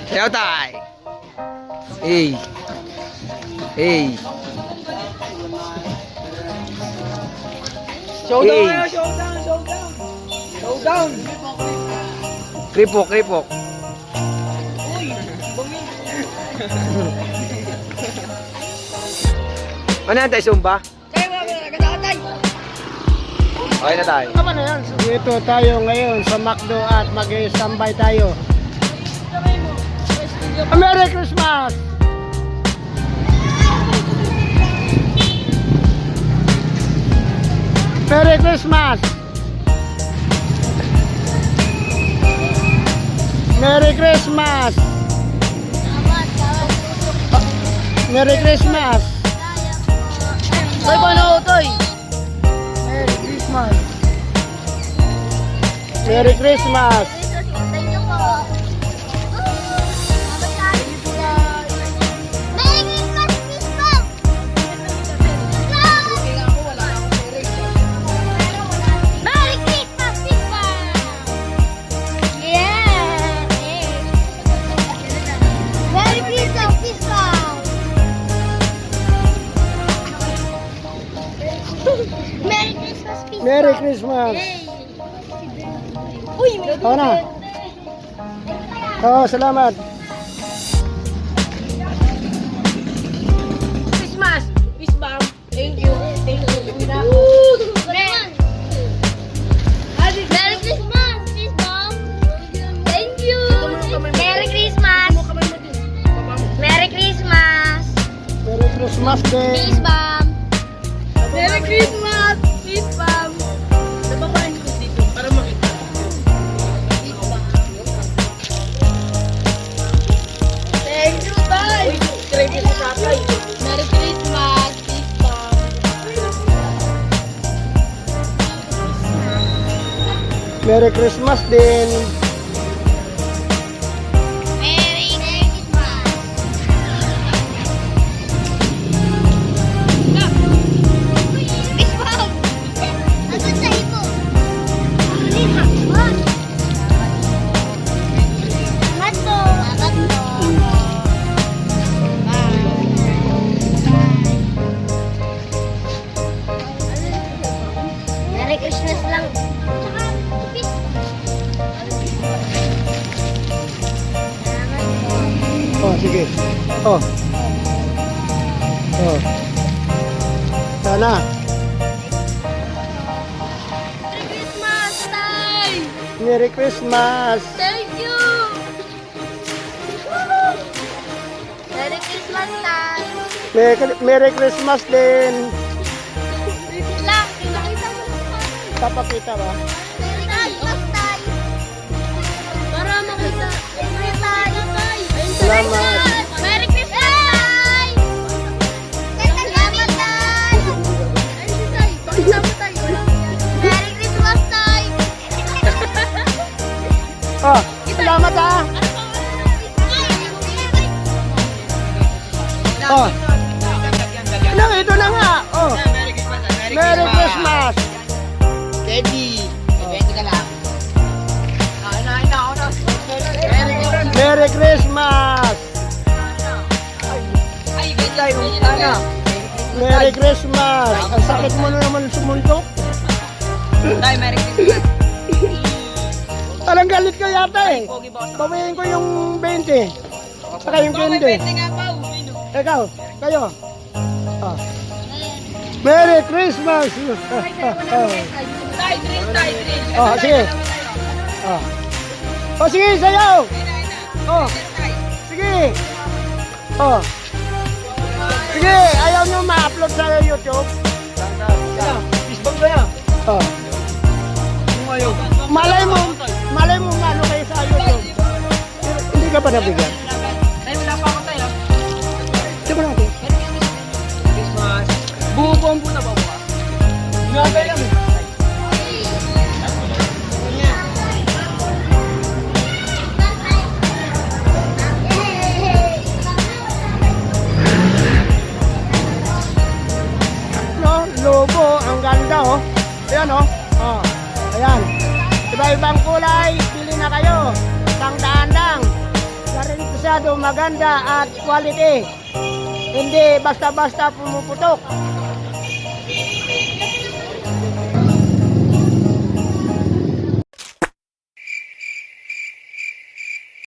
Sayaw tay. Hey. Hey. Showdown Hey. kayo, showdown, showdown. Showdown. Kripok, kripok. Uy, bumi. Ano yan tayo, Zumba? Kayo mga nagkakatay. Okay na tayo. Tama na yan. Dito tayo ngayon sa McDo at mag-standby tayo. Merry Christmas! Merry Christmas! Merry Christmas! Merry Christmas! Toy, paano Toy? Merry Christmas! Merry Christmas! Merry Christmas! Uy, Oo na. Oo, salamat. Christmas. Peace bomb. Thank you. Thank you. Merry Christmas, Peace Bomb. Thank you. Merry Christmas. Merry Christmas. Merry Christmas din. Peace Bomb. Merry Christmas. Peace bomb. Nababahan ko dito para makita. Thank you, Tay. Thank you sa tatay. Merry Christmas, Peace Bomb. Merry Christmas din. Merry Christmas. Peace Bomb. Nasaan sa hipo? Mato. Merry Christmas lang. Oh, sige. Oh. Oh. Sana. Merry Christmas, Tay! Merry Christmas. Thank you! Merry Christmas, Tay! Merry Christmas din. Lang, pinakita mo sa Papakita ba? Merry Christmas, Tay! Para makita. Merry Tay! Salamat. Merry Christmas, Tay! Salamat, Tay! Pakita mo, Tay. Merry Christmas, Tay! Oh, salamat ah. Oh. Nang ito na nga. Oh. Merry Christmas. Teddy. Oh. Teddy ka lang. Merry Christmas. Ay, ganda yung sana. Merry Christmas. Ang sakit mo na naman sumuntok. Tay, Merry Christmas. Parang galit ka yata eh. Pogi ba ako? Babayin ko yung 20. Saka yung 20. nga pa. Ikaw, kayo. Ah. Merry Christmas. Tay, drill, tay, drill. Oh, sige. Oh. Oh, sige, sayaw. Oh, sige. Oh. Sige, ayaw nyo ma-upload sa YouTube. Bisbang ba yan? Oh. Malay mo ano kayo sa YouTube. Hindi ka pa nabigyan. Tay, wala pa ako tayo. Di ba natin? Christmas. Bubuang po na ba bukas? Nga ba yan? No, logo, ang ganda oh. Ayan oh. Oh. Ayan. Iba-ibang kulay, pili na kayo. Isang daan lang. sigurado maganda at quality. Hindi basta-basta pumuputok.